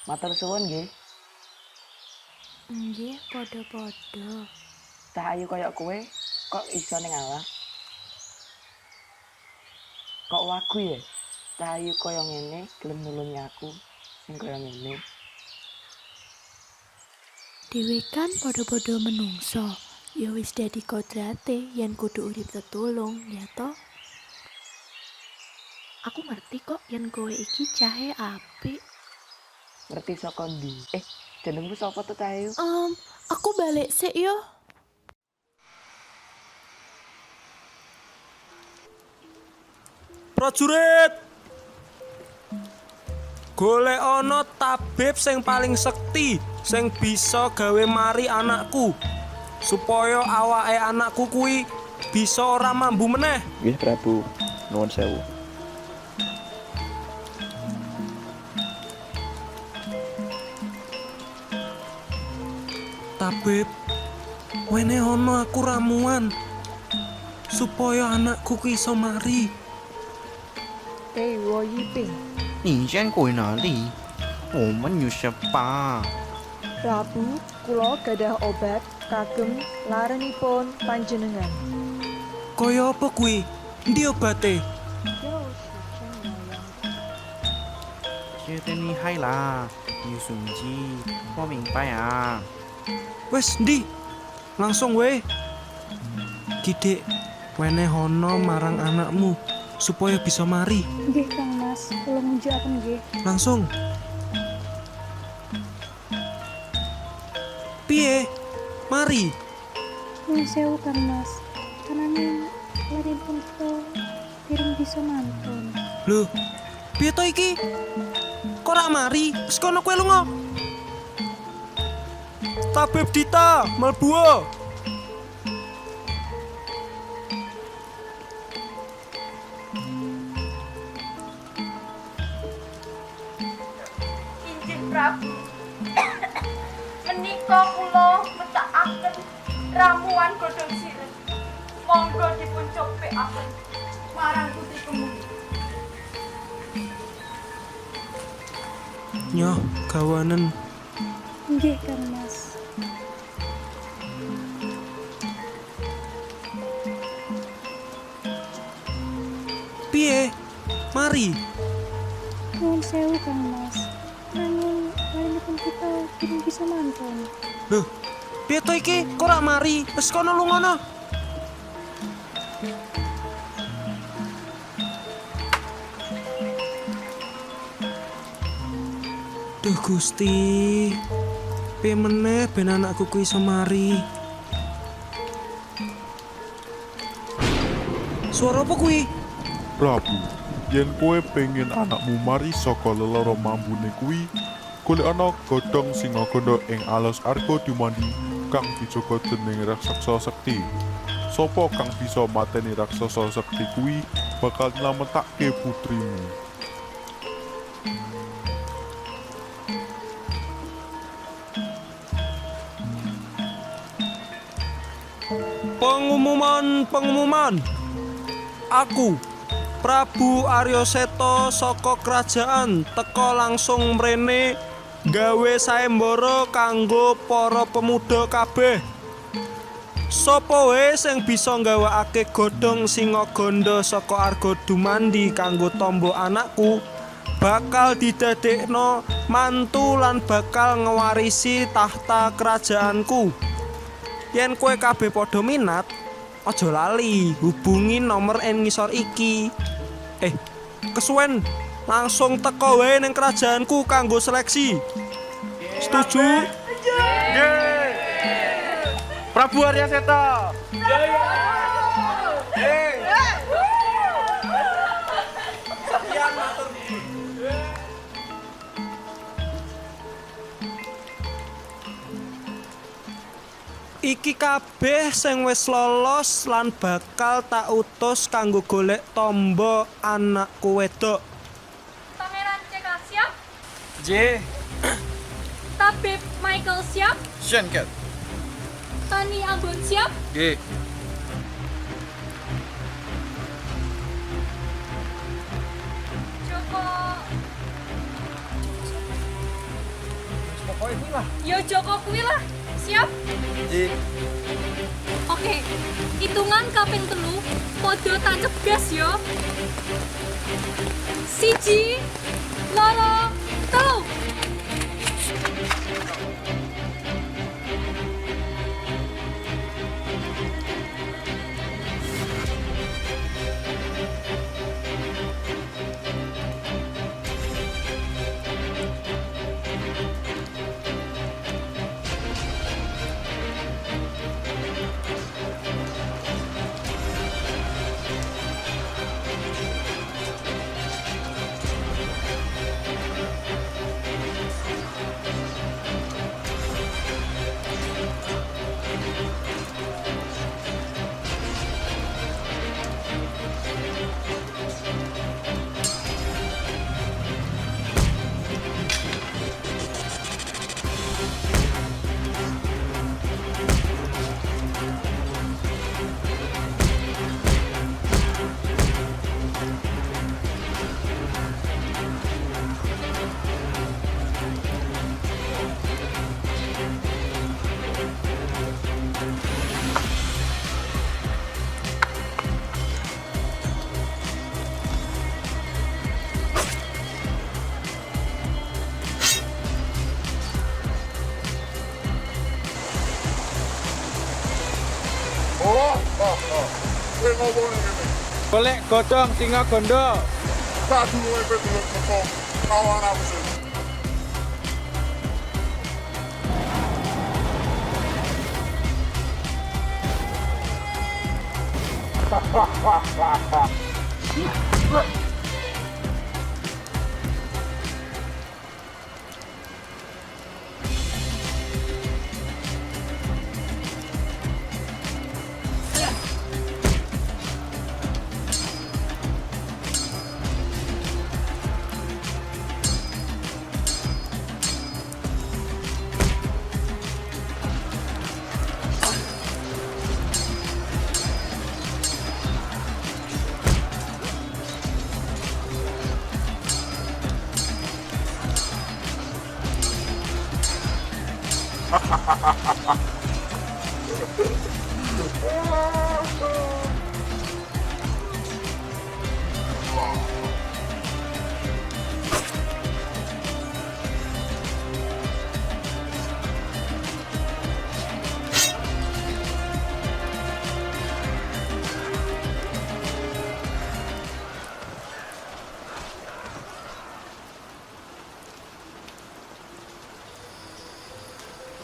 Matur suwun nggih. Nggih, padha-padha. Cah ayu kaya kowe kok iso ning alas? Kok wagu ya? Cah ayu kaya ngene gelem nulungi aku sing kaya ngene. Dhewe kan padha-padha menungso. Ya wis dadi kodrate yen kudu urip tetulung, ya toh? Aku ngerti kok yen kowe iki cahe apik. Ngerti saka ndi? Jenengmu sapa tuh Cah Ayu? Aku balik sik yo. Prajurit! Golek ana tabib sing paling sekti sing bisa gawe mari anakku supaya awake anakku kuwi bisa ora mambu meneh. Nggih Prabu, nuwun sewu. Tabib, wene ana aku ramuan supaya anakku kuwi iso mari. 我一病 你先过哪里？我们有什么？ Prabu, kula gadah obat kagem larenipun panjenengan. Kaya apa kuwi? Endi obate? 觉得厉害啦，有手机，我明白啊。 Wes ndi? Langsung we. Kidik, wene hono marang anakmu supaya bisa mari. Nggih Kang Mas, kula mujukaken nggih. Langsung. Piye? Mari. Nuwun sewu Kang Mas. Kanane bisa mantun. Lho, piye to iki? Kok ora mari? Wis kono kowe lunga. Tabib Dita, mlebu. Injih Prabu. Menika kula metakaken ramuan godhong sirih. Monggo dipun copekaken marang putri kemudi. Nyoh, gawanen. Nggih, Kang Mas. Piye? Mari. Nuwun sewu, Kang Mas. Nanging lainipun kita belum bisa mantun. Lho, piye to iki? Kok ora mari? Wis kono lungono. Duh Gusti. Piye meneh ben anakku kuwi iso mari? Suara apa kuwi? Prabu, yen kowe pengen anakmu mari saka lelara mambune kuwi, golekana godhong singaganda ing alas arga dumandi kang dijaga dening raksasa sekti. Sapa kang bisa mateni raksasa sekti kuwi bakal nyelametake putrimu. Pengumuman. Aku Prabu Arya Seta saka kerajaan teka langsung mrene gawe sayembara kanggo para pemuda kabeh. Sapa wae sing bisa nggawakake godhong singaganda saka arga dumandi kanggo tombo anakku bakal didadekno mantu lan bakal ngewarisi tahta kerajaanku. Yen kowe kabeh padha minat, aja lali hubungi nomor ing ngisor iki. Kesuwen langsung teko wae ning kerajaanku kanggo seleksi. Setuju? Prabu Arya Seta. Iki kabeh sing wis lolos lan bakal tak utus kanggo golek tombo anakku wedok. Pangeran Cekal siap? J. Tabib Michael siap? Shenket. Tani Ambon siap? G. Joko. Yo Joko kuwi lah. Siap? J. Oke. Hitungan kaping 3, podo tancep gas yo. 1, 2, 3. Golek godhong singaganda. Tak duwe pedulur teko kawan aku sing.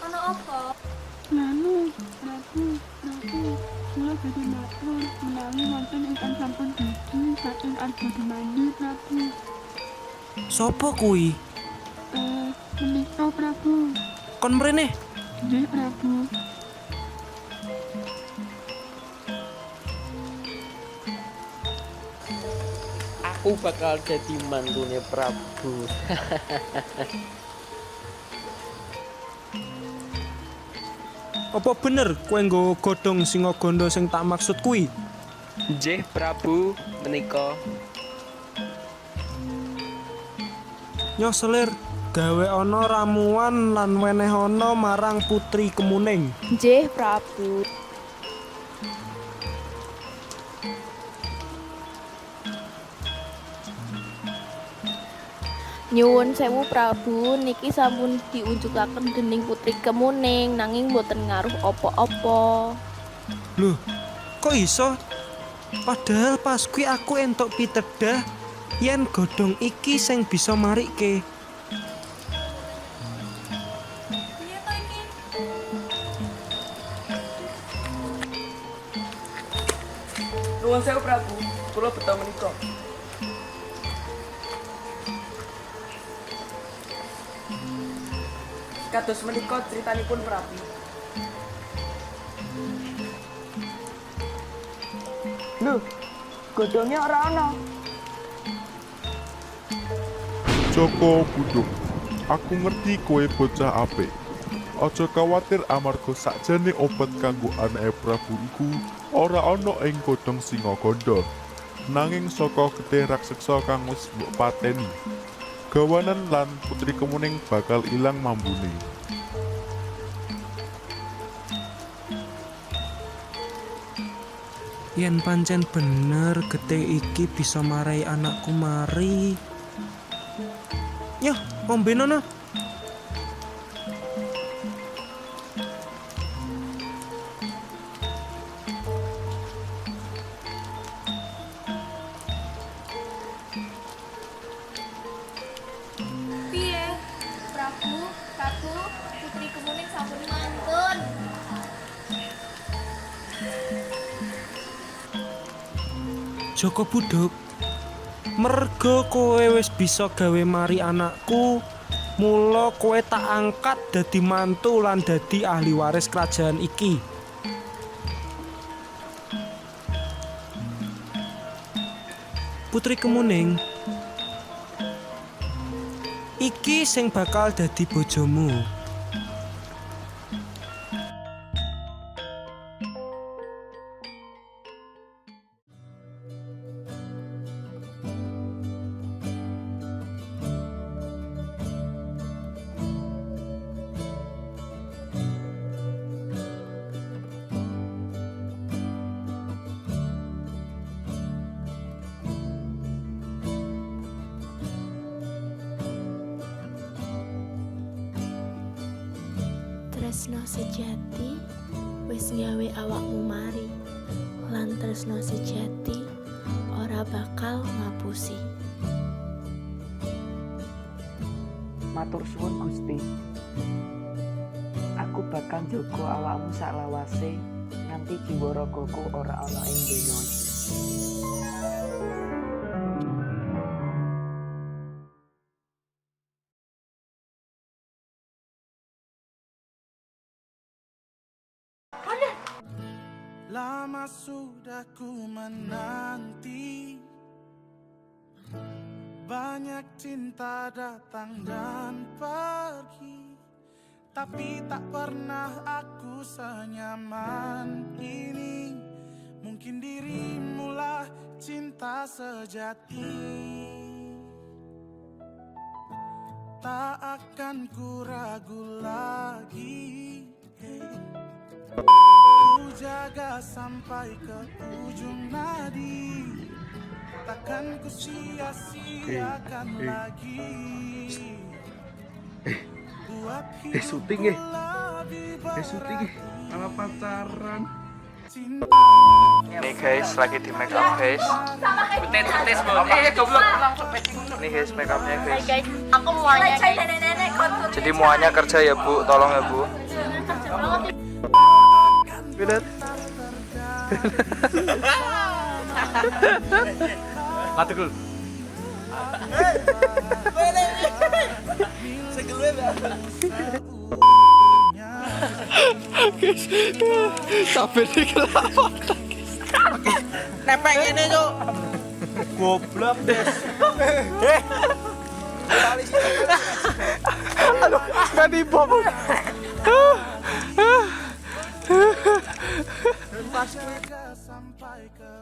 Ono apa? Lalu, Prabu, kula badhe matur menawi wonten ingkang sampun dugi saking arga demandi Prabu. Sopo kuwi? Menika Prabu. Kon mrene. Nggih Prabu. Aku bakal jadi mantune Prabu. Apa bener kowe nggawa godhong Singaganda sing tak maksud kuwi? Nggih Prabu, menika. Nyo selir gawe ana ramuan lan wenehana marang Putri Kemuning. Nggih, Prabu. Nyuwun sewu Prabu, niki sampun diunjukaken dening Putri Kemuning nanging boten ngaruh apa-apa. Loh, kok iso? Padahal pas kuwi aku entuk pitedah yen godhong iki sing bisa marikke. Piye to iki? Nuwun sewu Prabu, kula beto menika. Kados menika critanipun Prabu. Lho, godhongnya ora ana. Joko Buduk, aku ngerti kowe bocah apik. Aja khawatir amarga sakjane obat kanggo anake Prabu iku ora ana ing godhong Singaganda. Nanging saka getih raksasa kang wis mbok pateni. Gawanan lan Putri Kemuning bakal ilang mambune. Yen pancen bener getih iki bisa marai anakku mari. Yo, ombenono. Piye? Prabu, Ratu, Putri Kemuning sampun mantun. Joko Buduk, merga kowe wis bisa gawe mari anakku, mula kowe tak angkat dadi mantu lan dadi ahli waris kerajaan iki. Putri Kemuning, iki sing bakal dadi bojomu. Tresno sejati wis gawe awakmu mari, lan tresno sejati ora bakal ngapusi. Matur suwun Gusti. Aku bakal njogo awakmu sak lawase nganti jiwa ragaku ora ana ing donya iki. Lama sudah ku menanti, banyak cinta datang dan pergi, tapi tak pernah aku senyaman ini. Mungkin dirimulah cinta sejati. Tak akan ku ragu lagi, ku jaga sampai ke ujung nadi. Takkan ku sia-siakan lagi. Buat hidup syuting lebih berarti. syuting sama pacaran. Nih guys, lagi di make up guys. Nih guys, make upnya guys. guys, aku muanya nenek-nenek kontur. Jadi muanya kerja ya bu, tolong ya bu. Bener. Mati dulu. Sampai di kelapa. Nepek ini tuh. Goblok des. Aduh, gak dibom. Jaga sampai ke